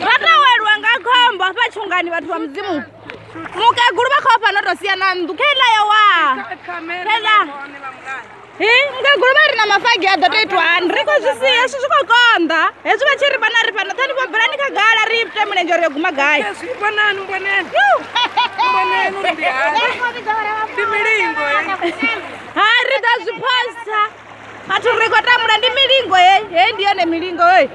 Ratawerwa ngakhomba pachungani vatu va mzimu. Mukeguru vakhopa notosiyana ndukela yawa. Kela. Mukeguru vari na mafagi ya dotoitwani. Riko zvisiya swisvikokonda. Hezvi vachiri panari pano tani vabhirani kagala ripte munenjero yeguma gai. Hari da zviposta. Aturiko tamura ndi milingo ye. He ndiyo ne milingo ye.